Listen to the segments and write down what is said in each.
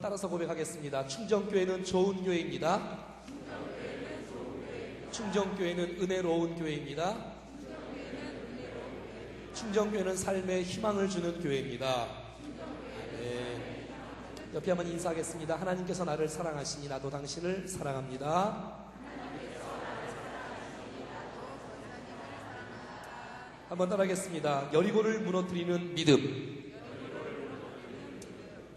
따라서 고백하겠습니다. 충정교회는 좋은 교회입니다. 충정교회는 은혜로운 교회입니다. 충정교회는 삶에 희망을 주는 교회입니다. 네. 옆에 한번 인사하겠습니다. 하나님께서 나를 사랑하시니 나도 당신을 사랑합니다. 한번 따라하겠습니다. 여리고를 무너뜨리는 믿음.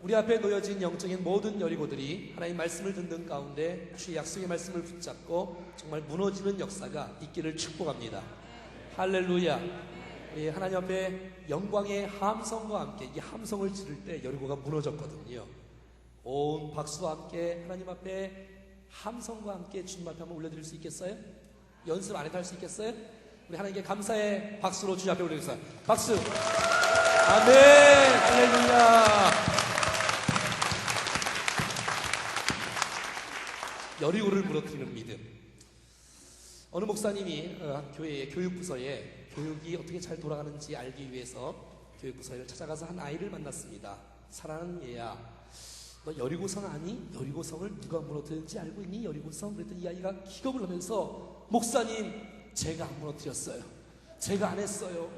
우리 앞에 놓여진 영적인 모든 여리고들이 하나님 말씀을 듣는 가운데 주의 약속의 말씀을 붙잡고 정말 무너지는 역사가 있기를 축복합니다. 할렐루야. 우리 하나님 앞에 영광의 함성과 함께 이 함성을 지를 때 여리고가 무너졌거든요. 온 박수와 함께 하나님 앞에 함성과 함께 주님 앞에 한번 올려드릴 수 있겠어요? 연습 안 해도 할 수 있겠어요? 우리 하나님께 감사의 박수로 주님 앞에 올려드리겠습니다. 박수. 아멘. 할렐루야. 여리고를 무너뜨리는 믿음. 어느 목사님이 한 교회의 교육부서에 교육이 어떻게 잘 돌아가는지 알기 위해서 교육부서에 찾아가서 한 아이를 만났습니다. 사랑하는 얘야, 너 여리고성 아니? 여리고성을 누가 무너뜨렸는지 알고 있니? 여리고성? 그랬더니 이 아이가 기겁을 하면서 목사님, 제가 안 무너뜨렸어요. 제가 안 했어요.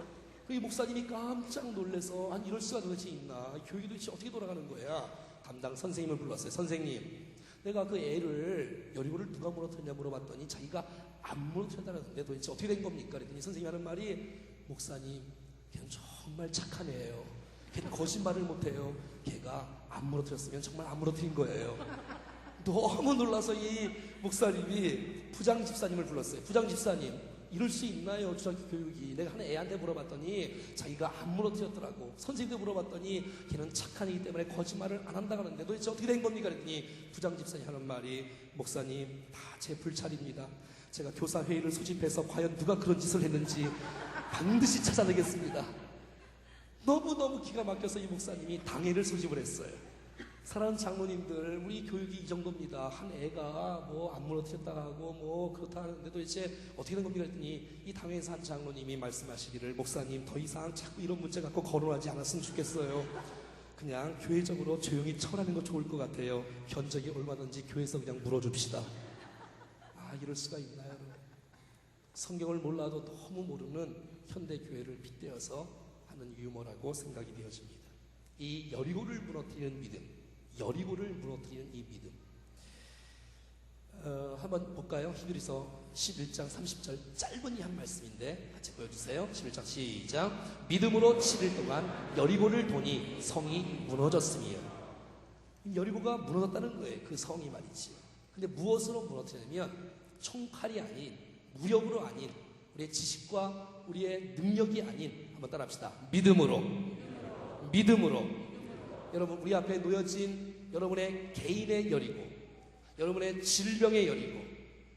이 목사님이 깜짝 놀라서 아니 이럴 수가 도대체 있나? 교육이 도대체 어떻게 돌아가는 거야? 담당 선생님을 불렀어요. 선생님, 내가 그 애를 여리고를 누가 무너뜨렸냐 물어봤더니 자기가 안 무너뜨렸다는데 도대체 어떻게 된 겁니까? 그랬더니 선생님이 하는 말이, 목사님, 걔는 정말 착한 애예요. 걔는 거짓말을 못해요. 걔가 안 무너뜨렸으면 정말 안 무너뜨린 거예요. 너무 놀라서 이 목사님이 부장 집사님을 불렀어요. 부장 집사님, 이럴 수 있나요? 중학교 교육이. 내가 한 애한테 물어봤더니 자기가 안 무너뜨렸더라고. 선생님도 물어봤더니 걔는 착한 애기 때문에 거짓말을 안 한다고 하는데 도대체 어떻게 된 겁니까? 그랬더니 부장 집사님 하는 말이, 목사님, 다 제 불찰입니다. 제가 교사회의를 소집해서 과연 누가 그런 짓을 했는지 반드시 찾아내겠습니다. 너무너무 기가 막혀서 이 목사님이 당회를 소집을 했어요. 사랑하는 장로님들, 우리 교육이 이 정도입니다. 한 애가 뭐 안 무너뜨렸다고 하고 뭐 그렇다 하는데 도대체 어떻게 된 겁니까? 그랬더니 이 당회에서 한 장로님이 말씀하시기를, 목사님, 더 이상 자꾸 이런 문제 갖고 거론하지 않았으면 좋겠어요. 그냥 교회적으로 조용히 처리하는 거 좋을 것 같아요. 견적이 얼마든지 교회에서 그냥 물어줍시다. 아, 이럴 수가 있나요? 성경을 몰라도 너무 모르는 현대교회를 빗대어서 하는 유머라고 생각이 되어집니다. 이 여리고를 무너뜨리는 믿음, 여리고를 무너뜨리는 이 믿음. 한번 볼까요? 히브리서 11장 30절 짧은 이 한 말씀인데 같이 보여주세요. 11장 시작. 믿음으로 7일 동안 여리고를 도니 성이 무너졌으며. 여리고가 무너졌다는 거예요. 그 성이 말이지. 근데 무엇으로 무너뜨리냐면 총칼이 아닌, 무력으로 아닌, 우리의 지식과 우리의 능력이 아닌, 한번 따라합시다. 믿음으로. 믿음으로. 여러분, 우리 앞에 놓여진 여러분의 개인의 여리고, 여러분의 질병의 여리고,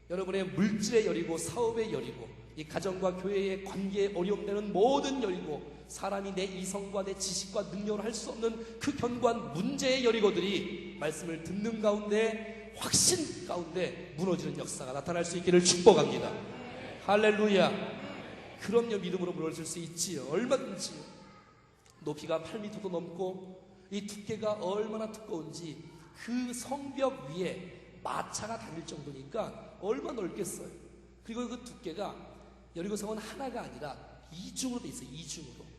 여러분의 물질의 여리고, 사업의 여리고, 이 가정과 교회의 관계에 어려움되는 모든 여리고, 사람이 내 이성과 내 지식과 능력으로 할 수 없는 그 견고한 문제의 여리고들이 말씀을 듣는 가운데, 확신 가운데 무너지는 역사가 나타날 수 있기를 축복합니다. 할렐루야. 그럼요, 믿음으로 무너질 수 있지요. 얼마든지. 높이가 8m도 넘고 이 두께가 얼마나 두꺼운지 그 성벽 위에 마차가 다닐 정도니까 얼마나 넓겠어요. 그리고 그 두께가 여리고성은 하나가 아니라 이중으로 돼 있어요. 이중으로.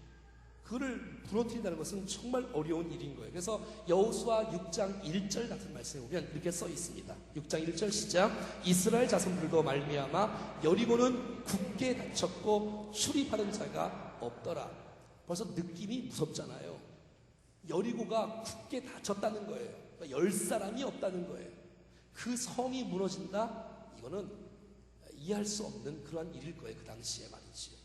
그거를 무너뜨린다는 것은 정말 어려운 일인 거예요. 그래서 여호수아 6장 1절 같은 말씀에 보면 이렇게 써 있습니다. 6장 1절 시작. 이스라엘 자손들도 말미암아 여리고는 굳게 닫혔고 출입하는 자가 없더라. 벌써 느낌이 무섭잖아요. 여리고가 굳게 닫혔다는 거예요. 그러니까 열 사람이 없다는 거예요. 그 성이 무너진다? 이거는 이해할 수 없는 그러한 일일 거예요. 그 당시에 말이지요.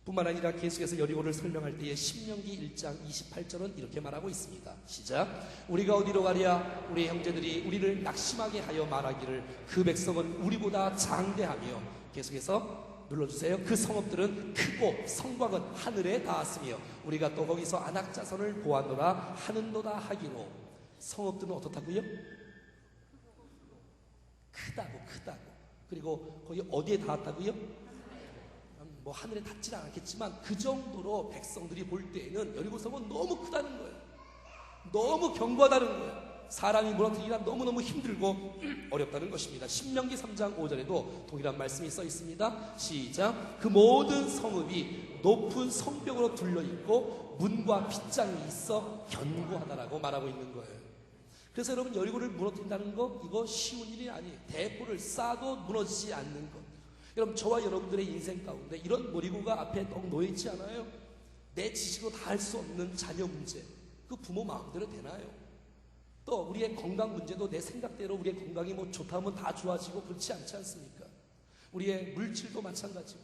뿐만 아니라 계속해서 여리고를 설명할 때에 신명기 1장 28절은 이렇게 말하고 있습니다. 시작. 우리가 어디로 가랴? 우리 형제들이 우리를 낙심하게 하여 말하기를 그 백성은 우리보다 장대하며, 계속해서 눌러주세요. 그 성읍들은 크고 성곽은 하늘에 닿았으며 우리가 또 거기서 안악자손을 보았노라 하는도다 하기로. 성읍들은 어떻다고요? 크다고. 그리고 거기 어디에 닿았다고요? 뭐 하늘에 닿지는 않았겠지만 그 정도로 백성들이 볼 때에는 여리고성은 너무 크다는 거예요. 너무 견고하다는 거예요. 사람이 무너뜨리기가 너무너무 힘들고 어렵다는 것입니다. 신명기 3장 5절에도 동일한 말씀이 써 있습니다. 시작. 그 모든 성읍이 높은 성벽으로 둘러있고 문과 빗장이 있어 견고하다라고 말하고 있는 거예요. 그래서 여러분, 여리고를 무너뜨린다는 거, 이거 쉬운 일이 아니에요. 대포를 쏴도 무너지지 않는 것. 여러분, 저와 여러분들의 인생 가운데 이런 머리고가 앞에 떡 놓여있지 않아요? 내 지식으로 다 할 수 없는 자녀 문제, 그 부모 마음대로 되나요? 또 우리의 건강 문제도 내 생각대로 우리의 건강이 뭐 좋다면 다 좋아지고 그렇지 않지 않습니까? 우리의 물질도 마찬가지고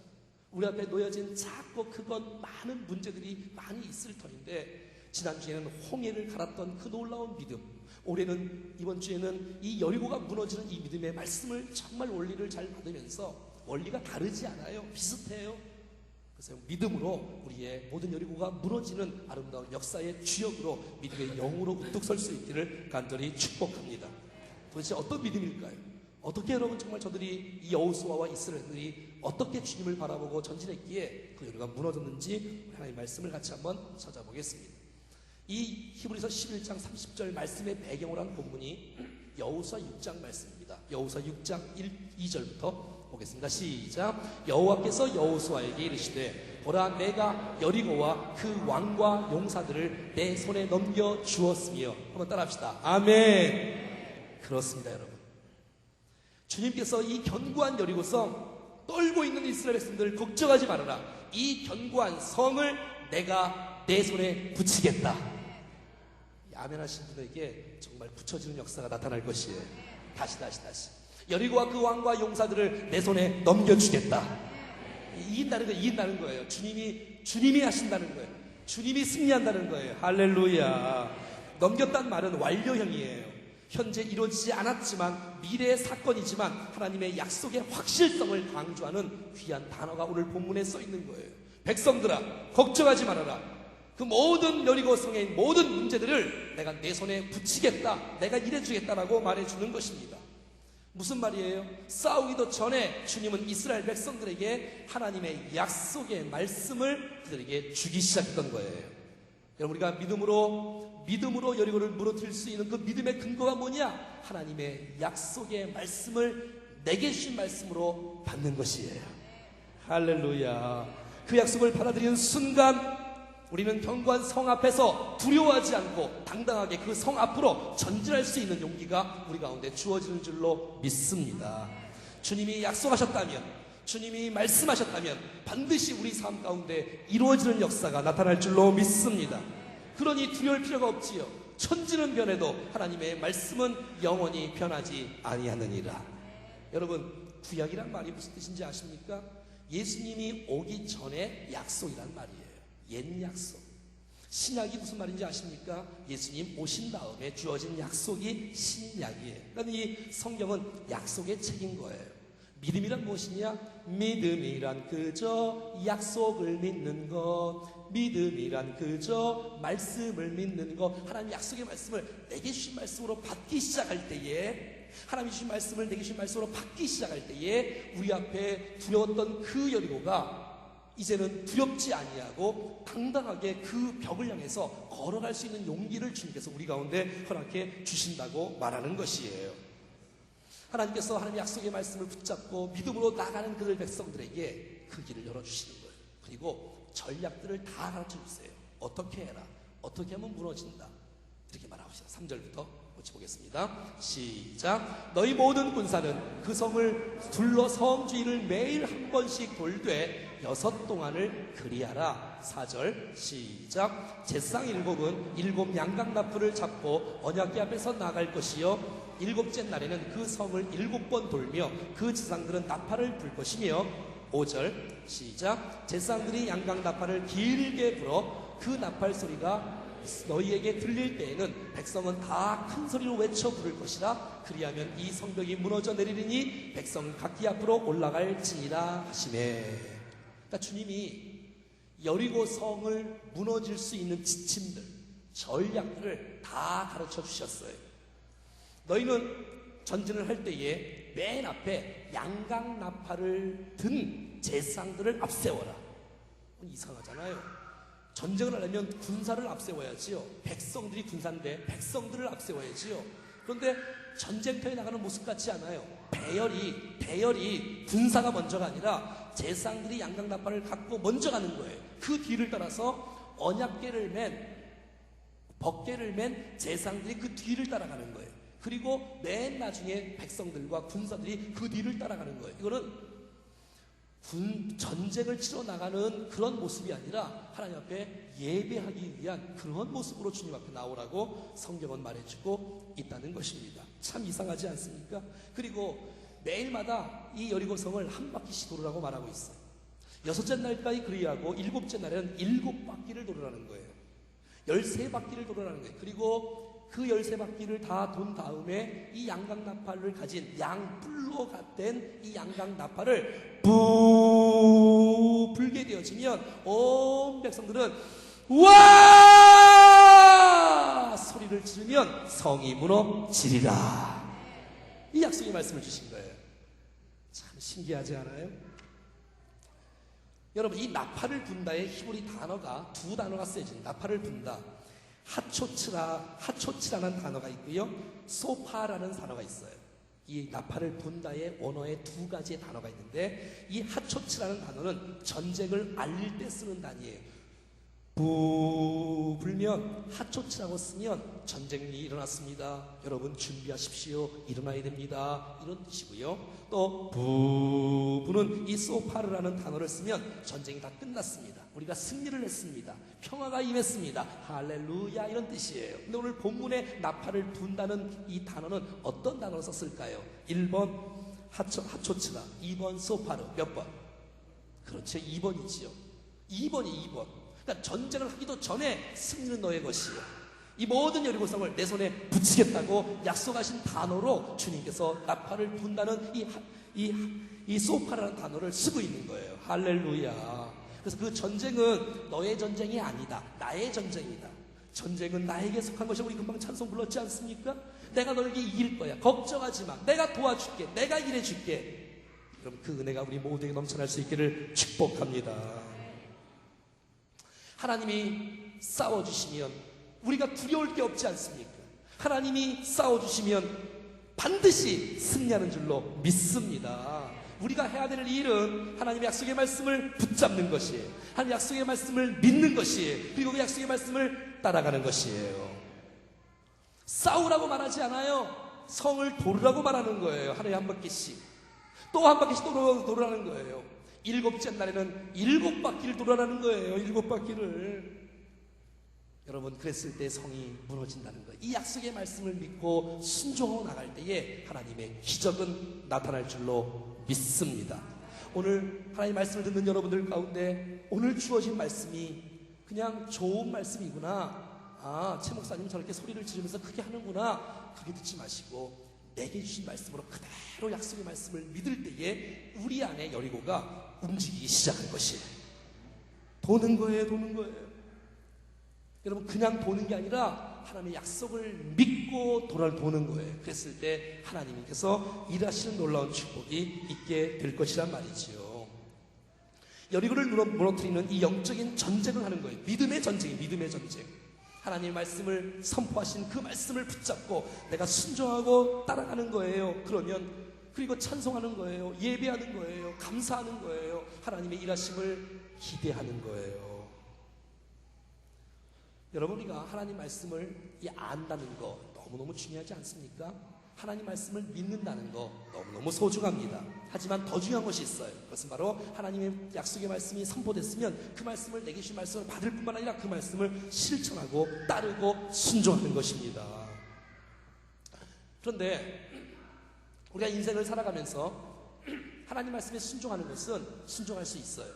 우리 앞에 놓여진 작고 크건 많은 문제들이 많이 있을 터인데, 지난주에는 홍해를 갈았던 그 놀라운 믿음, 올해는, 이번 주에는 이 여리고가 무너지는 이 믿음의 말씀을 정말 원리를 잘 받으면서, 원리가 다르지 않아요. 비슷해요. 그래서 믿음으로 우리의 모든 여리고가 무너지는 아름다운 역사의 주역으로, 믿음의 영으로 우뚝 설 수 있기를 간절히 축복합니다. 도대체 어떤 믿음일까요? 어떻게 여러분, 정말 저들이 이 여호수아와 이스라엘들이 어떻게 주님을 바라보고 전진했기에 그 여리고가 무너졌는지 하나님의 말씀을 같이 한번 찾아보겠습니다. 이 히브리서 11장 30절 말씀의 배경으로 한 본문이 여호수아 6장 말씀입니다. 여호수아 6장 2절부터 보겠습니다. 시작. 여호와께서 여호수아에게 이르시되, 보라, 내가 여리고와 그 왕과 용사들을 내 손에 넘겨 주었으며. 한번 따라합시다. 아멘. 그렇습니다, 여러분. 주님께서 이 견고한 여리고성, 떨고 있는 이스라엘 백성들 걱정하지 말아라. 이 견고한 성을 내가 내 손에 붙이겠다. 아멘 하신 분에게 정말 붙여지는 역사가 나타날 것이에요. 다시. 여리고와 그 왕과 용사들을 내 손에 넘겨주겠다. 이긴다는 거예요. 주님이 하신다는 거예요. 주님이 승리한다는 거예요. 할렐루야. 넘겼단 말은 완료형이에요. 현재 이루어지지 않았지만, 미래의 사건이지만 하나님의 약속의 확실성을 강조하는 귀한 단어가 오늘 본문에 써 있는 거예요. 백성들아, 걱정하지 말아라. 그 모든 여리고 성의 모든 문제들을 내가 내 손에 붙이겠다, 내가 일해주겠다라고 말해주는 것입니다. 무슨 말이에요? 싸우기도 전에 주님은 이스라엘 백성들에게 하나님의 약속의 말씀을 그들에게 주기 시작했던 거예요. 여러분, 우리가 믿음으로 여리고를 무너뜨릴 수 있는 그 믿음의 근거가 뭐냐? 하나님의 약속의 말씀을 내게 주신 말씀으로 받는 것이에요. 할렐루야. 그 약속을 받아들이는 순간 우리는 견고한 성 앞에서 두려워하지 않고 당당하게 그 성 앞으로 전진할 수 있는 용기가 우리 가운데 주어지는 줄로 믿습니다. 주님이 약속하셨다면, 주님이 말씀하셨다면 반드시 우리 삶 가운데 이루어지는 역사가 나타날 줄로 믿습니다. 그러니 두려울 필요가 없지요. 천지는 변해도 하나님의 말씀은 영원히 변하지 아니하느니라. 여러분, 구약이란 말이 무슨 뜻인지 아십니까? 예수님이 오기 전에 약속이란 말이에요. 옛 약속. 신약이 무슨 말인지 아십니까? 예수님 오신 다음에 주어진 약속이 신약이에요. 그러니까 이 성경은 약속의 책인 거예요. 믿음이란 무엇이냐? 믿음이란 그저 약속을 믿는 것, 믿음이란 그저 말씀을 믿는 것. 하나님 약속의 말씀을 내게 주신 말씀으로 받기 시작할 때에, 하나님이 주신 말씀을 내게 주신 말씀으로 받기 시작할 때에 우리 앞에 두려웠던 그 여리고가 이제는 두렵지 아니하고 당당하게 그 벽을 향해서 걸어갈 수 있는 용기를 주님께서 우리 가운데 허락해 주신다고 말하는 것이에요. 하나님께서 하나님의 약속의 말씀을 붙잡고 믿음으로 나가는 그들 백성들에게 그 길을 열어주시는 거예요. 그리고 전략들을 다 가르쳐주세요. 어떻게 해라, 어떻게 하면 무너진다, 이렇게 말하십니다. 3절부터 같이 보겠습니다. 시작. 너희 모든 군사는 그 성을 둘러 성 주위를 매일 한 번씩 돌되 6 동안을 그리하라. 4절 시작. 제상 7은 7 양강나풀을 잡고 언약궤 앞에서 나갈 것이요 7째 날에는 그 성을 7번 돌며 그 제상들은 나팔을 불 것이며. 5절 시작. 제상들이 양강나팔을 길게 불어 그 나팔 소리가 너희에게 들릴 때에는 백성은 다 큰 소리로 외쳐 부를 것이라. 그리하면 이 성벽이 무너져 내리리니 백성은 각기 앞으로 올라갈지니라 하시매. 그러니까 주님이 여리고 성을 무너질 수 있는 지침들, 전략들을 다 가르쳐 주셨어요. 너희는 전진을 할 때에 맨 앞에 양강나팔을 든 제사장들을 앞세워라. 이상하잖아요. 전쟁을 하려면 군사를 앞세워야지요. 백성들이 군사인데 백성들을 앞세워야지요. 그런데 전쟁터에 나가는 모습 같지 않아요. 배열이 군사가 먼저가 아니라 제사장들이 양강나팔을 갖고 먼저 가는 거예요. 그 뒤를 따라서 벗개를 맨 제사장들이 그 뒤를 따라가는 거예요. 그리고 맨 나중에 백성들과 군사들이 그 뒤를 따라가는 거예요. 이거는 전쟁을 치러 나가는 그런 모습이 아니라 하나님 앞에 예배하기 위한 그런 모습으로 주님 앞에 나오라고 성경은 말해주고 있다는 것입니다. 참 이상하지 않습니까? 그리고 매일마다 이 여리고성을 한 바퀴씩 돌으라고 말하고 있어요. 6째 날까지 그리하고 7째 날에는 7바퀴를 돌으라는 거예요. 13바퀴를 돌으라는 거예요. 그리고 그 13바퀴를 다 돈 다음에 이 양강나팔을 가진 양뿔로 된 이 양강나팔을 부 불게 되어지면 온 백성들은 와 소리를 지르면 성이 무너지리라. 이 약속의 말씀을 주신 거예요. 참 신기하지 않아요? 여러분, 이 나팔을 분다의 히브리 단어가 두 단어가 쓰여진 나팔을 분다. 하초츠라는 단어가 있고요, 소파라는 단어가 있어요. 이 나팔을 분다의 원어에 두 가지의 단어가 있는데, 이 하초츠라는 단어는 전쟁을 알릴 때 쓰는 단어예요. 부 불면 하초츠라고 쓰면 전쟁이 일어났습니다, 여러분 준비하십시오, 일어나야 됩니다, 이런 뜻이고요. 또 부는 이 소파르라는 단어를 쓰면 전쟁이 다 끝났습니다, 우리가 승리를 했습니다, 평화가 임했습니다, 할렐루야, 이런 뜻이에요. 근데 오늘 본문에 나팔을 분다는 이 단어는 어떤 단어를 썼을까요? 1번 하초츠라, 2번 소파르. 몇 번? 그렇죠, 2번이지요. 2번. 그러니까 전쟁을 하기도 전에 승리는 너의 것이요, 이 모든 여리고성을 내 손에 붙이겠다고 약속하신 단어로 주님께서 나팔을 분다는 이 소파라는 단어를 쓰고 있는 거예요. 할렐루야. 그래서 그 전쟁은 너의 전쟁이 아니다, 나의 전쟁이다. 전쟁은 나에게 속한 것이, 우리 금방 찬송 불렀지 않습니까? 내가 너에게 이길 거야, 걱정하지 마, 내가 도와줄게, 내가 일해줄게. 그럼 그 은혜가 우리 모두에게 넘쳐날 수 있기를 축복합니다. 하나님이 싸워주시면 우리가 두려울 게 없지 않습니까? 하나님이 싸워주시면 반드시 승리하는 줄로 믿습니다. 우리가 해야 될 일은 하나님의 약속의 말씀을 붙잡는 것이에요. 하나님의 약속의 말씀을 믿는 것이에요. 그리고 그 약속의 말씀을 따라가는 것이에요. 싸우라고 말하지 않아요. 성을 도르라고 말하는 거예요. 하루에 한 바퀴씩, 또 한 바퀴씩 도르라는 거예요. 7째 날에는 7바퀴를 돌아라는 거예요. 7바퀴를. 여러분, 그랬을 때 성이 무너진다는 거예요. 이 약속의 말씀을 믿고 순종하고 나갈 때에 하나님의 기적은 나타날 줄로 믿습니다. 오늘 하나님의 말씀을 듣는 여러분들 가운데 오늘 주어진 말씀이 그냥 좋은 말씀이구나, 최 목사님 저렇게 소리를 지르면서 크게 하는구나, 그렇게 듣지 마시고 내게 주신 말씀으로 그대로 약속의 말씀을 믿을 때에 우리 안에 여리고가 움직이기 시작할 것이에요. 도는 거예요. 여러분, 그냥 도는 게 아니라 하나님의 약속을 믿고 도는 거예요. 그랬을 때 하나님께서 일하시는 놀라운 축복이 있게 될 것이란 말이지요. 여리고를 무너뜨리는 이 영적인 전쟁을 하는 거예요. 믿음의 전쟁. 하나님의 말씀을 선포하신 그 말씀을 붙잡고 내가 순종하고 따라가는 거예요. 그리고 찬송하는 거예요. 예배하는 거예요. 감사하는 거예요. 하나님의 일하심을 기대하는 거예요. 여러분, 우리가 하나님 말씀을 안다는 거 너무너무 중요하지 않습니까? 하나님 말씀을 믿는다는 거 너무너무 소중합니다. 하지만 더 중요한 것이 있어요. 그것은 바로 하나님의 약속의 말씀이 선포됐으면 그 말씀을, 내게 주신 말씀을 받을 뿐만 아니라 그 말씀을 실천하고 따르고 순종하는 것입니다. 그런데 우리가 인생을 살아가면서 하나님 말씀에 순종하는 것은 순종할 수 있어요.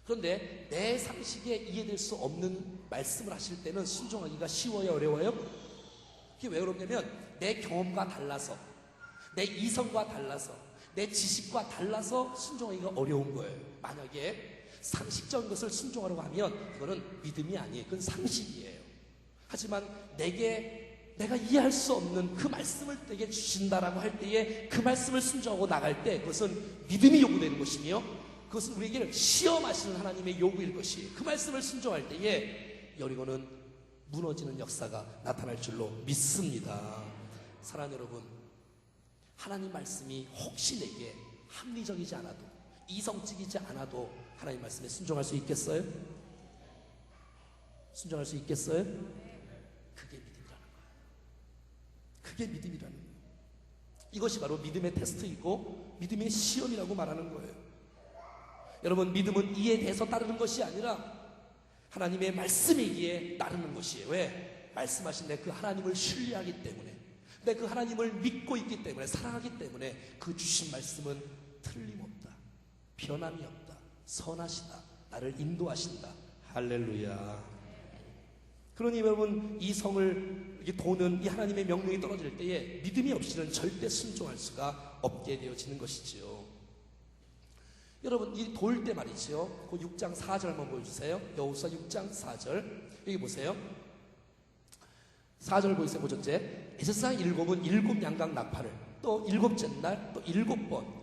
그런데 내 상식에 이해될 수 없는 말씀을 하실 때는 순종하기가 쉬워요, 어려워요? 그게 왜 그러냐면 내 경험과 달라서, 내 이성과 달라서, 내 지식과 달라서 순종하기가 어려운 거예요. 만약에 상식적인 것을 순종하려고 하면 그거는 믿음이 아니에요. 그건 상식이에요. 하지만 내가 이해할 수 없는 그 말씀을 내게 주신다라고 할 때에 그 말씀을 순종하고 나갈 때 그것은 믿음이 요구되는 것이며, 그것은 우리에게 시험하시는 하나님의 요구일 것이에요. 그 말씀을 순종할 때에 여리고는 무너지는 역사가 나타날 줄로 믿습니다. 사랑하는 여러분, 하나님 말씀이 혹시 내게 합리적이지 않아도, 이성적이지 않아도 하나님 말씀에 순종할 수 있겠어요? 순종할 수 있겠어요? 그게 믿음이라는 거예요. 그게 믿음이라는 거예요. 이것이 바로 믿음의 테스트이고 믿음의 시험이라고 말하는 거예요. 여러분, 믿음은 이에 대해서 따르는 것이 아니라 하나님의 말씀이기에 따르는 것이에요. 왜? 말씀하신 내 그 하나님을 신뢰하기 때문에, 내 그 하나님을 믿고 있기 때문에, 사랑하기 때문에 그 주신 말씀은 틀림없다, 변함이 없다, 선하시다, 나를 인도하신다. 할렐루야. 그러니 여러분, 이 성을 이렇게 도는 이 하나님의 명령이 떨어질 때에 믿음이 없이는 절대 순종할 수가 없게 되어지는 것이지요. 여러분, 이 돌 때 말이죠, 그 6장 4절 한번 보여주세요. 여호수아 6장 4절 여기 보세요. 4절 보이세요? 보셨제? 에스상 일곱은 일곱 양각 나팔을, 또 일곱째 날 또 7번.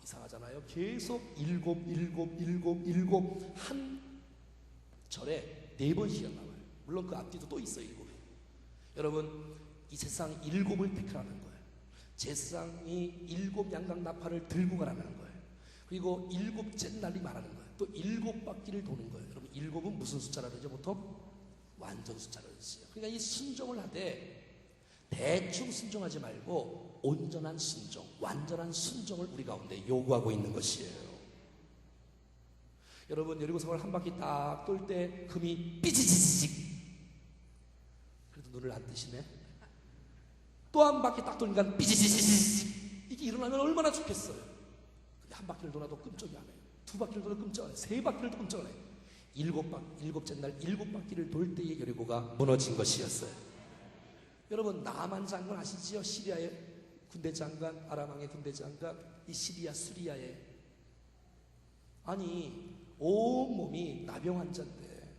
이상하잖아요. 계속 일곱 한 절에 4번씩이나 나와요. 물론 그 앞뒤도 또 있어요. 7이. 여러분, 이 세상 7을 택하라는 거예요. 제사장이 7 양각 나팔을 들고 가라는 거예요. 그리고 7째 날이 말하는 거예요. 또 7바퀴를 도는 거예요. 여러분, 7은 무슨 숫자라 그러죠? 보통 완전 숫자라 그러죠. 그러니까 이 순종을 하되 대충 순종하지 말고 온전한 순종, 완전한 순종을 우리 가운데 요구하고 있는 것이에요. 여러분, 여리고성을 한 바퀴 딱 돌 때 금이 삐지지직, 그래도 눈을 안 뜨시네. 또 한 바퀴 딱 돌니까 삐지지직, 이게 일어나면 얼마나 좋겠어요. 근데 한 바퀴를 돌아도 끔찍이 안 해요. 2바퀴를 돌아도 끔찍 안 해요. 3바퀴를 도 끔찍 안 해요. 7째 날 7바퀴를 돌 때에 여리고가 무너진 것이었어요. 여러분, 나만 장군 아시지요? 시리아의 군대 장관, 아람왕의 군대 장관, 이 시리아 수리아의, 아니 온몸이 나병 환자인데,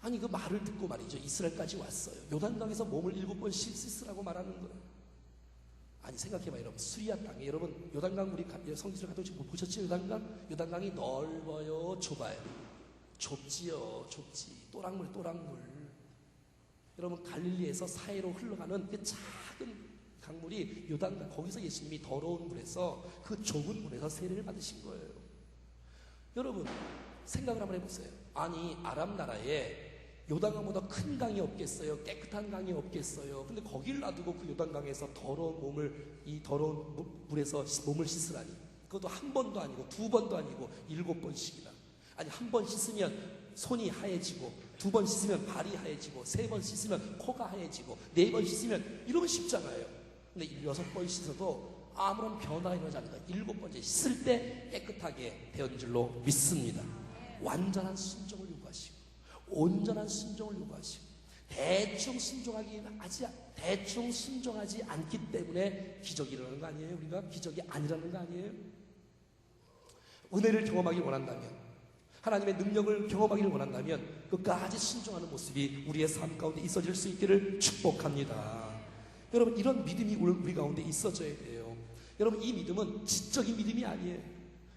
아니 그 말을 듣고 말이죠, 이스라엘까지 왔어요. 요단강에서 몸을 7번 씻으라고 말하는 거예요. 아니 생각해봐요. 여러분, 수리아 땅에, 여러분 요단강, 우리 성지를 갔다 오시 보셨죠? 요단강이 넓어요, 좁아요? 좁지요. 좁지. 또랑물. 여러분, 갈릴리에서 사해로 흘러가는 그 작은 강물이 요단강, 거기서 예수님이 더러운 물에서, 그 좁은 물에서 세례를 받으신 거예요. 여러분, 생각을 한번 해보세요. 아니 아람 나라에 요단강보다 큰 강이 없겠어요? 깨끗한 강이 없겠어요? 근데 거길 놔두고 그 요단강에서 더러운 몸을, 이 더러운 물에서 몸을 씻으라니, 그것도 한 번도 아니고 2번도 아니고 7번씩이나. 아니, 한 번 씻으면 손이 하얘지고, 2번 씻으면 발이 하얘지고, 3번 씻으면 코가 하얘지고, 4번 씻으면, 이러면 쉽잖아요. 근데 6번 씻어도 아무런 변화가 일어나지 않는다. 7번째 씻을 때 깨끗하게 되었는 줄로 믿습니다. 완전한 순종을 요구하시고, 온전한 순종을 요구하시고, 대충 순종하지 않기 때문에 기적이 일어나는 거 아니에요? 우리가 기적이 아니라는 거 아니에요? 은혜를 경험하기 원한다면, 하나님의 능력을 경험하기를 원한다면 끝까지 순종하는 모습이 우리의 삶 가운데 있어질 수 있기를 축복합니다. 여러분, 이런 믿음이 우리 가운데 있어져야 돼요. 여러분, 이 믿음은 지적인 믿음이 아니에요.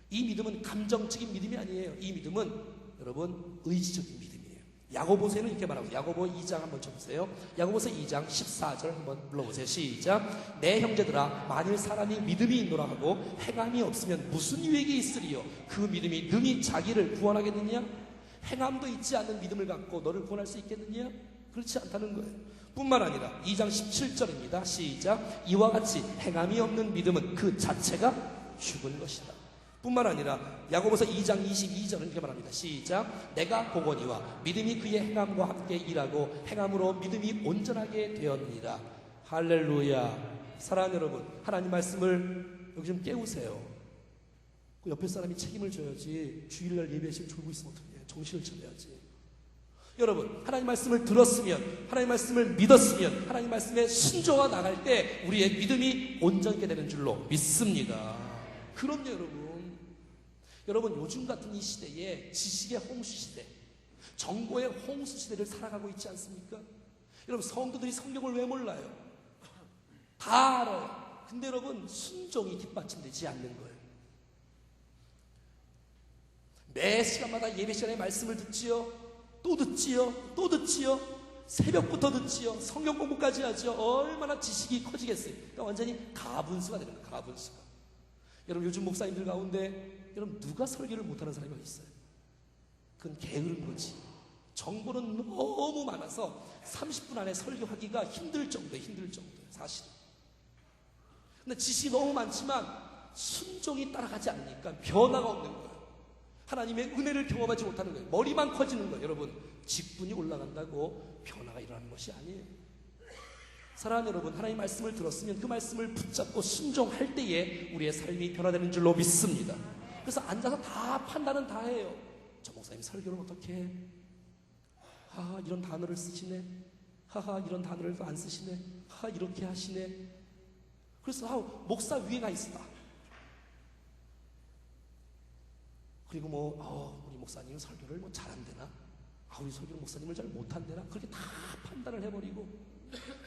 이 믿음은 감정적인 믿음이 아니에요. 이 믿음은 여러분 의지적인 믿음이에요. 야고보서에는 이렇게 말하고, 야고보 2장 한번 쳐보세요. 야고보서 2장 14절 한번 불러보세요. 시작. 내 형제들아, 만일 사람이 믿음이 있노라 하고 행함이 없으면 무슨 유익이 있으리요? 그 믿음이 능히 자기를 구원하겠느냐? 행함도 있지 않는 믿음을 갖고 너를 구원할 수 있겠느냐? 그렇지 않다는 거예요. 뿐만 아니라 2장 17절입니다. 시작. 이와 같이 행함이 없는 믿음은 그 자체가 죽은 것이다. 뿐만 아니라 야고보서 2장 22절은 이렇게 말합니다. 시작. 내가 보거니와 믿음이 그의 행함과 함께 일하고 행함으로 믿음이 온전하게 되었느니라. 할렐루야. 사랑하는 여러분, 하나님 말씀을 여기 좀 깨우세요. 그 옆에 사람이 책임을 져야지. 주일날 예배 시간 졸고 있으면 어떡해. 정신을 차려야지. 여러분, 하나님 말씀을 들었으면, 하나님 말씀을 믿었으면, 하나님 말씀에 순종하 나갈 때 우리의 믿음이 온전하게 되는 줄로 믿습니다. 그럼요, 여러분. 여러분, 요즘 같은 이 시대에 지식의 홍수 시대, 정보의 홍수 시대를 살아가고 있지 않습니까? 여러분, 성도들이 성경을 왜 몰라요? 다 알아요. 근데 여러분, 순종이 뒷받침되지 않는 거예요. 매 시간마다 예배 시간에 말씀을 듣지요, 또 듣지요, 또 듣지요. 새벽부터 듣지요. 성경 공부까지 하죠. 얼마나 지식이 커지겠어요. 그러니까 완전히 가분수가 되는 거예요. 가분수가. 여러분 요즘 목사님들 가운데 여러분 누가 설교를 못하는 사람이 어디 있어요? 그건 게으른 거지. 정보는 너무 많아서 30분 안에 설교하기가 힘들 정도예요. 사실은. 근데 지식이 너무 많지만 순종이 따라가지 않으니까 변화가 없는 거예요. 하나님의 은혜를 경험하지 못하는 거예요. 머리만 커지는 거예요. 여러분, 직분이 올라간다고 변화가 일어나는 것이 아니에요. 사랑하는 여러분, 하나님의 말씀을 들었으면 그 말씀을 붙잡고 순종할 때에 우리의 삶이 변화되는 줄로 믿습니다. 그래서 앉아서 다 판단은 다 해요. 저 목사님 설교를 어떻게 해? 하하, 이런 단어를 쓰시네. 하하, 이런 단어를 안 쓰시네. 하하, 이렇게 하시네. 그래서 목사 위에 가 있다. 그리고 우리 목사님은 설교를 잘 안 되나? 우리 설교 목사님을 잘 못한대나? 그렇게 다 판단을 해버리고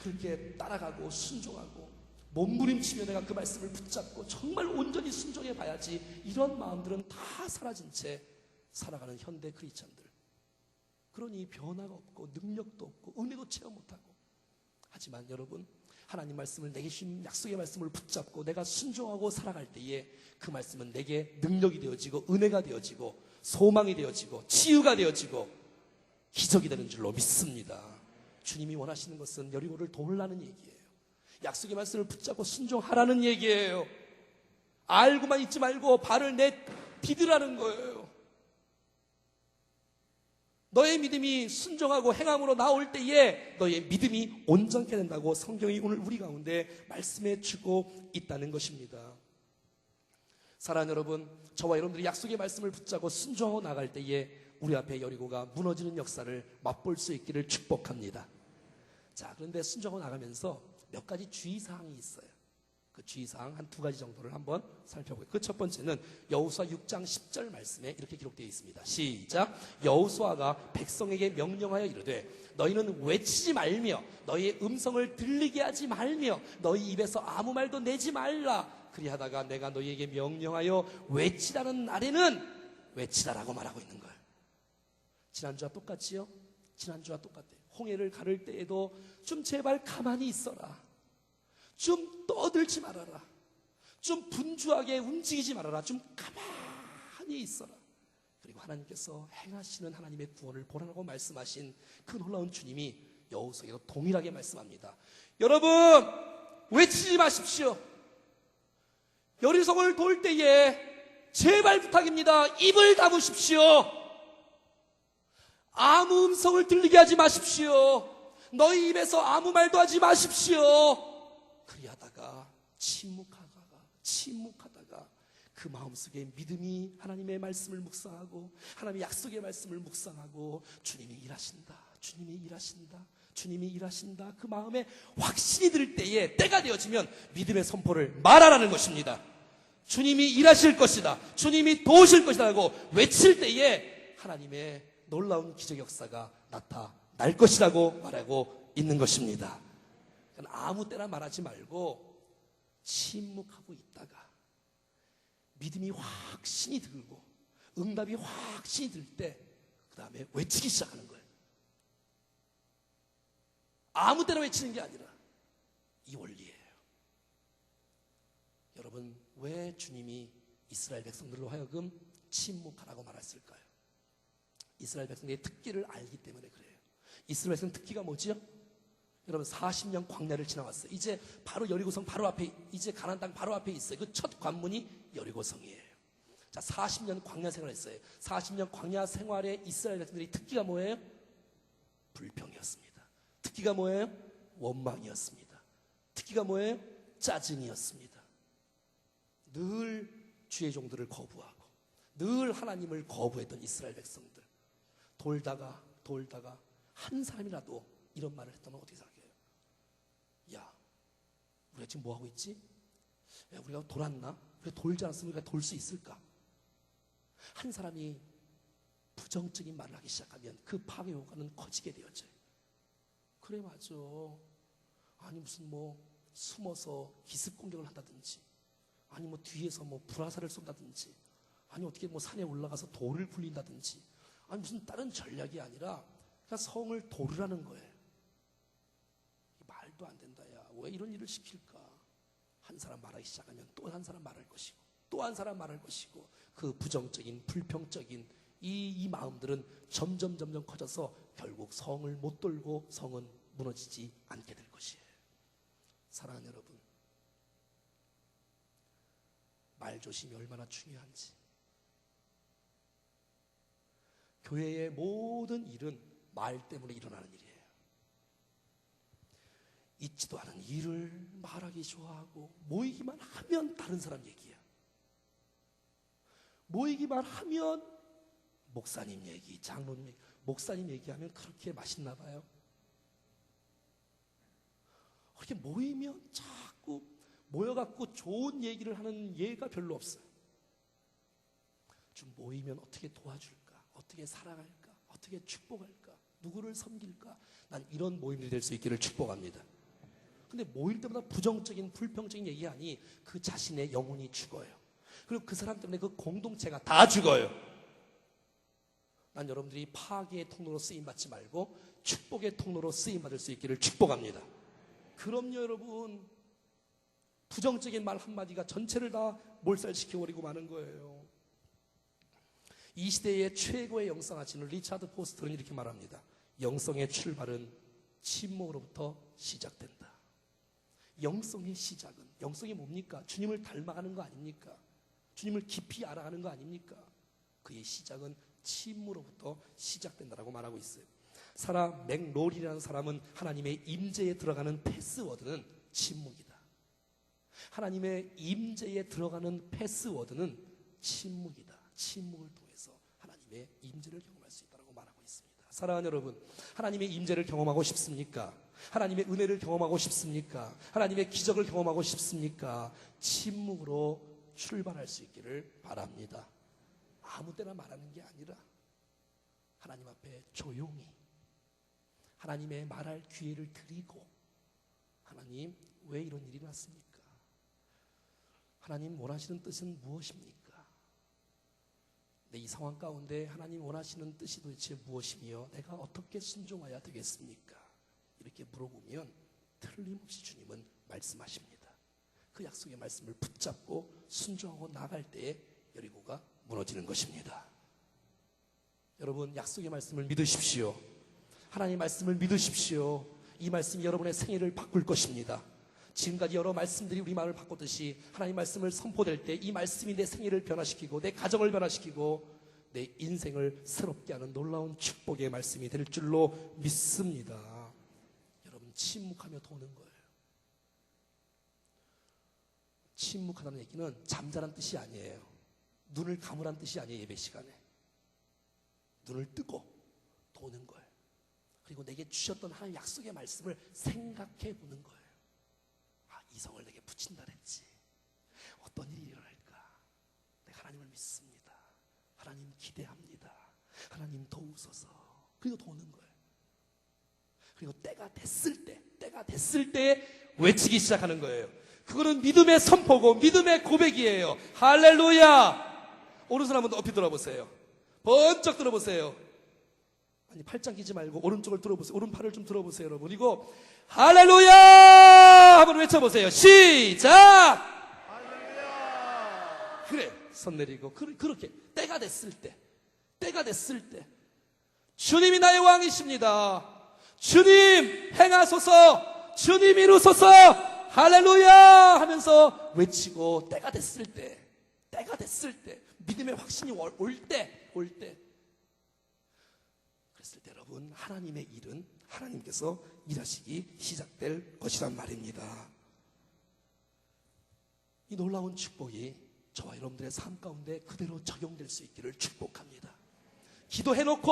그렇게 따라가고 순종하고 몸부림치며 내가 그 말씀을 붙잡고 정말 온전히 순종해 봐야지, 이런 마음들은 다 사라진 채 살아가는 현대 크리스찬들. 그러니 변화가 없고 능력도 없고 은혜도 체험 못하고. 하지만 여러분, 하나님 말씀을, 내게 주신 약속의 말씀을 붙잡고 내가 순종하고 살아갈 때에 그 말씀은 내게 능력이 되어지고 은혜가 되어지고 소망이 되어지고 치유가 되어지고 기적이 되는 줄로 믿습니다. 주님이 원하시는 것은 여리고를 도우라는 얘기예요. 약속의 말씀을 붙잡고 순종하라는 얘기예요. 알고만 있지 말고 발을 내디디라는 거예요. 너의 믿음이 순종하고 행함으로 나올 때에 너의 믿음이 온전케 된다고 성경이 오늘 우리 가운데 말씀해 주고 있다는 것입니다. 사랑하는 여러분, 저와 여러분들이 약속의 말씀을 붙잡고 순종하고 나갈 때에 우리 앞에 여리고가 무너지는 역사를 맛볼 수 있기를 축복합니다. 자, 그런데 순종하고 나가면서 몇 가지 주의사항이 있어요. 그 주의사항 한 두 가지 정도를 한번 살펴보게요. 그 첫 번째는 여호수아 6장 10절 말씀에 이렇게 기록되어 있습니다. 시작. 여호수아가 백성에게 명령하여 이르되 너희는 외치지 말며 너희의 음성을 들리게 하지 말며 너희 입에서 아무 말도 내지 말라. 그리하다가 내가 너희에게 명령하여 외치라는 날에는 외치라라고 말하고 있는 거예요. 지난주와 똑같지요? 지난주와 똑같아요. 홍해를 가를 때에도 좀 제발 가만히 있어라. 좀 떠들지 말아라. 좀 분주하게 움직이지 말아라. 좀 가만히 있어라. 그리고 하나님께서 행하시는 하나님의 구원을 보라고 말씀하신 그 놀라운 주님이 여호수아에게도 동일하게 말씀합니다. 여러분, 외치지 마십시오. 여리고성을 돌 때에 제발 부탁입니다. 입을 다무십시오. 아무 음성을 들리게 하지 마십시오. 너희 입에서 아무 말도 하지 마십시오. 그리하다가 침묵하다가 그 마음속에 믿음이 하나님의 말씀을 묵상하고 하나님의 약속의 말씀을 묵상하고 주님이 일하신다 그 마음에 확신이 들 때에 때가 되어지면 믿음의 선포를 말하라는 것입니다. 주님이 일하실 것이다, 주님이 도우실 것이다 라고 외칠 때에 하나님의 놀라운 기적 역사가 나타날 것이라고 말하고 있는 것입니다. 아무 때나 말하지 말고 침묵하고 있다가 믿음이 확신이 들고 응답이 확신이 들 때 그 다음에 외치기 시작하는 거예요. 아무 때나 외치는 게 아니라 이 원리예요. 여러분, 왜 주님이 이스라엘 백성들로 하여금 침묵하라고 말했을까요? 이스라엘 백성들의 특기를 알기 때문에 그래요. 이스라엘 백성 특기가 뭐지요? 여러분, 40년 광야를 지나왔어요. 이제 바로 여리고성 바로 앞에, 이제 가나안 땅 바로 앞에 있어요. 그 첫 관문이 여리고성이에요. 자, 40년 광야 생활을 했어요. 40년 광야 생활에 이스라엘 백성들이 특기가 뭐예요? 불평이었습니다. 특기가 뭐예요? 원망이었습니다. 특기가 뭐예요? 짜증이었습니다. 늘 주의 종들을 거부하고 늘 하나님을 거부했던 이스라엘 백성들. 돌다가 한 사람이라도 이런 말을 했다면 어떻게 생각해요? 야, 우리가 지금 뭐하고 있지? 야, 우리가 돌았나? 우리가 돌지 않았으면 우리가 돌 수 있을까? 한 사람이 부정적인 말을 하기 시작하면 그 파괴 효과는 커지게 되어져요. 그래, 맞아. 아니 무슨 숨어서 기습 공격을 한다든지, 아니 뒤에서 불화살을 쏜다든지, 아니 어떻게 산에 올라가서 돌을 굴린다든지, 아니 무슨 다른 전략이 아니라 그냥 성을 도르라는 거예요. 말도 안 된다. 야, 왜 이런 일을 시킬까? 한 사람 말하기 시작하면 또 한 사람 말할 것이고 또 한 사람 말할 것이고 그 부정적인 불평적인 이 마음들은 점점 커져서 결국 성을 못 돌고 성은 무너지지 않게 될 것이에요. 사랑하는 여러분, 말조심이 얼마나 중요한지. 교회의 모든 일은 말 때문에 일어나는 일이에요. 있지도 않은 일을 말하기 좋아하고 모이기만 하면 다른 사람 얘기야. 모이기만 하면 목사님 얘기, 장로님 얘기. 목사님 얘기하면 그렇게 맛있나 봐요. 그렇게 모이면 자꾸 모여갖고 좋은 얘기를 하는 예가 별로 없어요. 좀 모이면 어떻게 도와줄까? 어떻게 사랑할까? 어떻게 축복할까? 누구를 섬길까? 난 이런 모임이 될 수 있기를 축복합니다. 근데 모일 때마다 부정적인 불평적인 얘기하니 그 자신의 영혼이 죽어요. 그리고 그 사람 때문에 그 공동체가 다 죽어요. 난 여러분들이 파괴의 통로로 쓰임받지 말고 축복의 통로로 쓰임받을 수 있기를 축복합니다. 그럼요, 여러분. 부정적인 말 한마디가 전체를 다 몰살시켜버리고 마는 거예요. 이 시대의 최고의 영성하시는 리차드 포스터는 이렇게 말합니다. 영성의 출발은 침묵으로부터 시작된다. 영성의 시작은, 영성이 뭡니까? 주님을 닮아가는 거 아닙니까? 주님을 깊이 알아가는 거 아닙니까? 그의 시작은 침묵으로부터 시작된다라고 말하고 있어요. 사라 맥롤이라는 사람은 하나님의 임재에 들어가는 패스워드는 침묵이다. 하나님의 임재에 들어가는 패스워드는 침묵이다. 침묵을 통해서 하나님의 임재를 경험할 수 있다고 말하고 있습니다. 사랑하는 여러분, 하나님의 임재를 경험하고 싶습니까? 하나님의 은혜를 경험하고 싶습니까? 하나님의 기적을 경험하고 싶습니까? 침묵으로 출발할 수 있기를 바랍니다. 아무 때나 말하는 게 아니라 하나님 앞에 조용히 하나님의 말할 기회를 드리고, 하나님, 왜 이런 일이 났습니까? 하나님 원하시는 뜻은 무엇입니까? 내 이 상황 가운데 하나님 원하시는 뜻이 도대체 무엇이며 내가 어떻게 순종해야 되겠습니까? 이렇게 물어보면 틀림없이 주님은 말씀하십니다. 그 약속의 말씀을 붙잡고 순종하고 나갈 때에 여리고가 무너지는 것입니다. 여러분, 약속의 말씀을 믿으십시오. 하나님의 말씀을 믿으십시오. 이 말씀이 여러분의 생애를 바꿀 것입니다. 지금까지 여러 말씀들이 우리 마음을 바꿨듯이 하나님의 말씀을 선포될 때 이 말씀이 내 생애를 변화시키고 내 가정을 변화시키고 내 인생을 새롭게 하는 놀라운 축복의 말씀이 될 줄로 믿습니다. 여러분, 침묵하며 도는 거예요. 침묵하다는 얘기는 잠자란 뜻이 아니에요. 눈을 감으란 뜻이 아니에요. 예배 시간에 눈을 뜨고 도는 거예요. 그리고 내게 주셨던 하나님의 약속의 말씀을 생각해 보는 거예요. 아, 이 성을 내게 붙인다 그랬지. 어떤 일이 일어날까? 내가 하나님을 믿습니다. 하나님 기대합니다. 하나님 도우소서. 그리고 도는 거예요. 그리고 때가 됐을 때 외치기 시작하는 거예요. 그거는 믿음의 선포고 믿음의 고백이에요. 할렐루야. 오른손 한번 높이 들어보세요. 번쩍 들어보세요. 아니, 팔짱 끼지 말고 오른쪽을 들어보세요. 오른팔을 좀 들어보세요, 여러분. 이거 할렐루야 한번 외쳐보세요. 시작. 할렐루야. 그래, 손 내리고 그렇게 때가 됐을 때 주님이 나의 왕이십니다. 주님 행하소서. 주님 이루소서. 할렐루야 하면서 외치고 때가 됐을 때 믿음의 확신이 올 때 그랬을 때 여러분, 하나님의 일은 하나님께서 일하시기 시작될 것이란 말입니다. 이 놀라운 축복이 저와 여러분들의 삶 가운데 그대로 적용될 수 있기를 축복합니다. 기도해놓고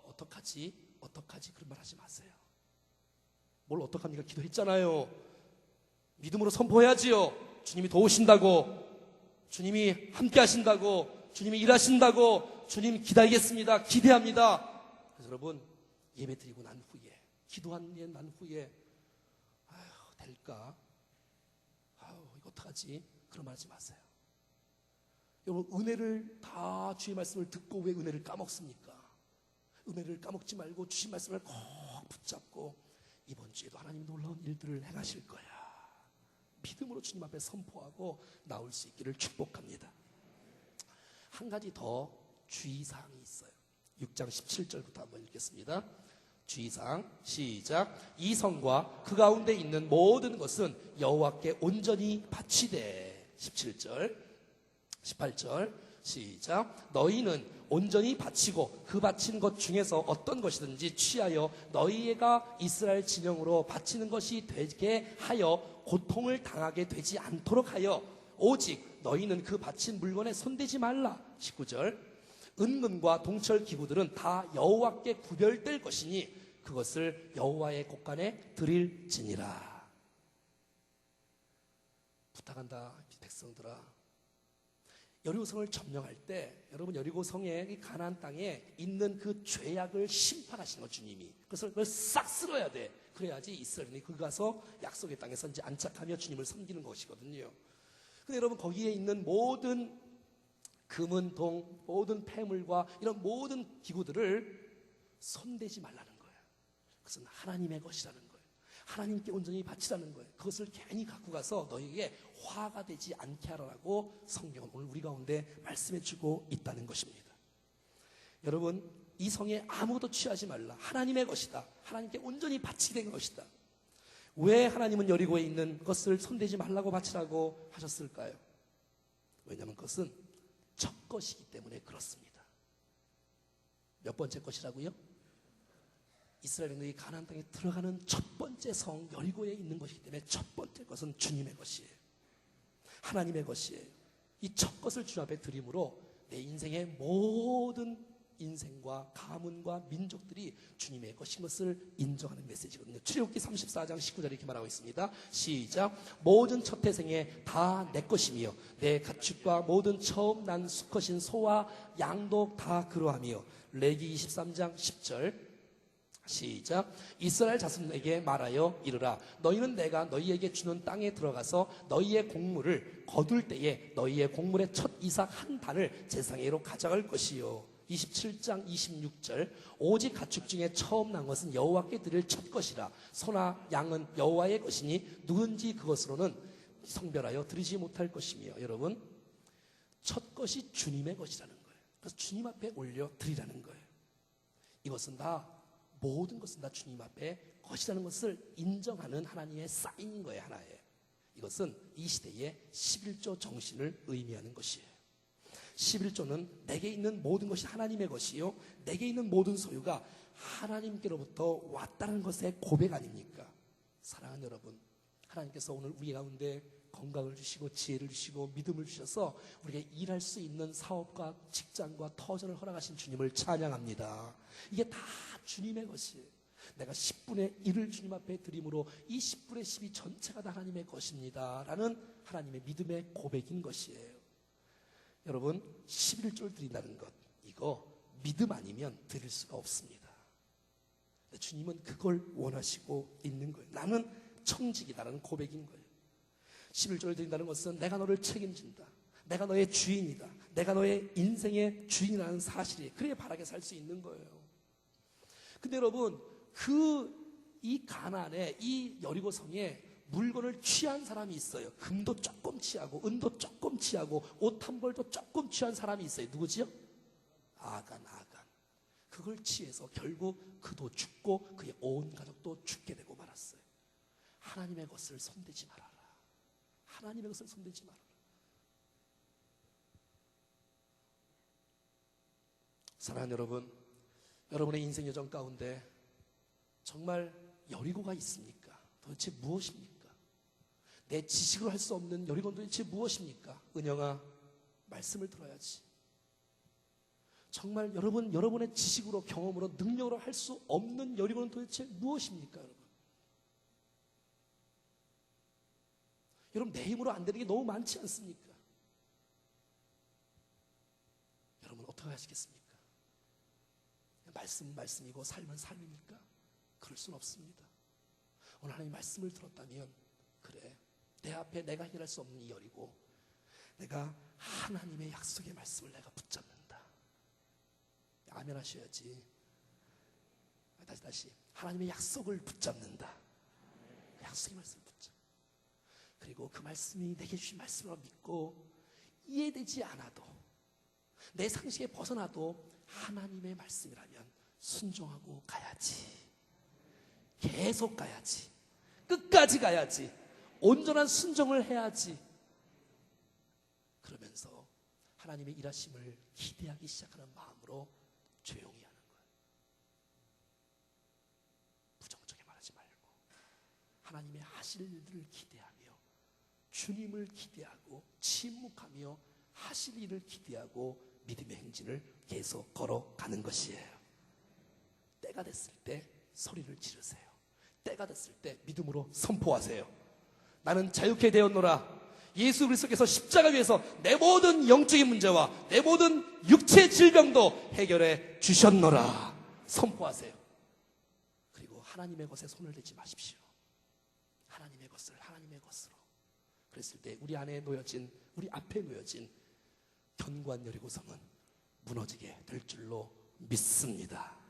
어떡하지 그런 말 하지 마세요. 뭘 어떡합니까? 기도했잖아요. 믿음으로 선포해야지요. 주님이 도우신다고, 주님이 함께 하신다고, 주님이 일하신다고, 주님 기다리겠습니다. 기대합니다. 그래서 여러분, 예배 드리고 난 후에, 기도한 난 후에 아휴, 될까? 아휴, 이거 어떡하지? 그런 말 하지 마세요. 여러분, 은혜를 다 주의 말씀을 듣고 왜 은혜를 까먹습니까? 은혜를 까먹지 말고 주신 말씀을 꼭 붙잡고 이번 주에도 하나님 놀라운 일들을 행하실 거야. 믿음으로 주님 앞에 선포하고 나올 수 있기를 축복합니다. 한 가지 더 주의사항이 있어요. 6장 17절부터 한번 읽겠습니다. 주의사항 시작. 이 성과 그 가운데 있는 모든 것은 여호와께 온전히 바치되. 17절 18절 시작. 너희는 온전히 바치고 그 바친 것 중에서 어떤 것이든지 취하여 너희가 이스라엘 진영으로 바치는 것이 되게 하여 고통을 당하게 되지 않도록 하여 오직 너희는 그 바친 물건에 손대지 말라. 19절. 은금과 동철 기구들은 다 여호와께 구별될 것이니 그것을 여호와의 곳간에 드릴지니라. 부탁한다 백성들아. 여리고성을 점령할 때 여러분 여리고성의 가나안 땅에 있는 그 죄악을 심판하시는 거 주님이. 그래서 그걸 싹 쓸어야 돼. 그래야지 이스라엘이 거기 가서 약속의 땅에서 이제 안착하며 주님을 섬기는 것이거든요. 근데 여러분 거기에 있는 모든 금은 동, 모든 폐물과 이런 모든 기구들을 손대지 말라는 거예요. 그것은 하나님의 것이라는 거예요. 하나님께 온전히 바치라는 거예요. 그것을 괜히 갖고 가서 너희에게 화가 되지 않게 하라고 성경은 오늘 우리 가운데 말씀해 주고 있다는 것입니다. 여러분 이 성에 아무것도 취하지 말라. 하나님의 것이다. 하나님께 온전히 바치게 된 것이다. 왜 하나님은 여리고에 있는 것을 손대지 말라고 바치라고 하셨을까요? 왜냐하면 그것은 첫 것이기 때문에 그렇습니다. 몇 번째 것이라고요? 이스라엘인들이 가나안 땅에 들어가는 첫 번째 성 여리고에 있는 것이기 때문에 첫 번째 것은 주님의 것이에요. 하나님의 것이에요. 이 첫 것을 주 앞에 드림으로 내 인생의 모든 인생과 가문과 민족들이 주님의 것인 것을 인정하는 메시지거든요. 출애굽기 34장 19절에 이렇게 말하고 있습니다. 시작. 모든 첫 태생에 다 내 것이며 내 가축과 모든 처음 난 수컷인 소와 양도 다 그러하며. 레기 23장 10절 시작. 이스라엘 자손에게 말하여 이르라. 너희는 내가 너희에게 주는 땅에 들어가서 너희의 곡물을 거둘 때에 너희의 곡물의 첫 이삭 한 단을 제사장으로 가져갈 것이요. 27장 26절. 오직 가축 중에 처음 난 것은 여호와께 드릴 첫 것이라. 소나 양은 여호와의 것이니 누군지 그것으로는 성별하여 드리지 못할 것이며. 여러분 첫 것이 주님의 것이라는 거예요. 그래서 주님 앞에 올려 드리라는 거예요. 이것은 다 모든 것은 다 주님 앞에 것이라는 것을 인정하는 하나님의 사인인 거예요. 하나의. 이것은 이 시대의 11조 정신을 의미하는 것이에요. 11조는 내게 있는 모든 것이 하나님의 것이요 내게 있는 모든 소유가 하나님께로부터 왔다는 것의 고백 아닙니까? 사랑하는 여러분, 하나님께서 오늘 우리 가운데 건강을 주시고 지혜를 주시고 믿음을 주셔서 우리에게 일할 수 있는 사업과 직장과 터전을 허락하신 주님을 찬양합니다. 이게 다 주님의 것이에요. 내가 10분의 1을 주님 앞에 드림으로 이 10분의 10이 전체가 다 하나님의 것입니다 라는 하나님의 믿음의 고백인 것이에요. 여러분 11조를 드린다는 것, 이거 믿음 아니면 드릴 수가 없습니다. 주님은 그걸 원하시고 있는 거예요. 나는 청직이다라는 고백인 거예요. 11조를 드린다는 것은 내가 너를 책임진다, 내가 너의 주인이다, 내가 너의 인생의 주인이라는 사실이, 그래야 바라게 살 수 있는 거예요. 근데 여러분 이 가나안에 이 여리고성에 물건을 취한 사람이 있어요. 금도 조금 취하고 은도 조금 취하고 옷 한 벌도 조금 취한 사람이 있어요. 누구지요? 아간. 그걸 취해서 결국 그도 죽고 그의 온 가족도 죽게 되고 말았어요. 하나님의 것을 손대지 말아라. 하나님의 것을 손대지 말아라. 사랑하는 여러분, 여러분의 인생 여정 가운데 정말 여리고가 있습니까? 도대체 무엇입니까? 내 지식으로 할 수 없는 여리고는 도대체 무엇입니까? 은영아, 말씀을 들어야지. 정말 여러분의 지식으로, 경험으로, 능력으로 할 수 없는 여리고는 도대체 무엇입니까, 여러분? 여러분, 내 힘으로 안 되는 게 너무 많지 않습니까? 여러분, 어떻게 하시겠습니까? 말씀은 말씀이고 삶은 삶입니까? 그럴 수는 없습니다. 오늘 하나님 말씀을 들었다면, 그래, 내 앞에 내가 해결할 수 없는 이 여리고 내가 하나님의 약속의 말씀을 내가 붙잡는다. 아멘 하셔야지. 다시 하나님의 약속을 붙잡는다. 약속의 말씀을 붙잡. 그리고 그 말씀이 내게 주신 말씀으로 믿고 이해되지 않아도 내 상식에 벗어나도 하나님의 말씀이라면 순종하고 가야지. 계속 가야지. 끝까지 가야지. 온전한 순종을 해야지. 그러면서 하나님의 일하심을 기대하기 시작하는 마음으로 조용히 하는 거예요. 부정적인 말하지 말고 하나님의 하실 일을 기대하며 주님을 기대하고 침묵하며 하실 일을 기대하고 믿음의 행진을 계속 걸어가는 것이에요. 때가 됐을 때 소리를 지르세요. 때가 됐을 때 믿음으로 선포하세요. 나는 자유케 되었노라. 예수 그리스도께서 십자가 위에서 내 모든 영적인 문제와 내 모든 육체 질병도 해결해 주셨노라. 선포하세요. 그리고 하나님의 것에 손을 대지 마십시오. 하나님의 것을 하나님의 것으로. 그랬을 때 우리 안에 놓여진, 우리 앞에 놓여진 견고한 여리고성은 무너지게 될 줄로 믿습니다.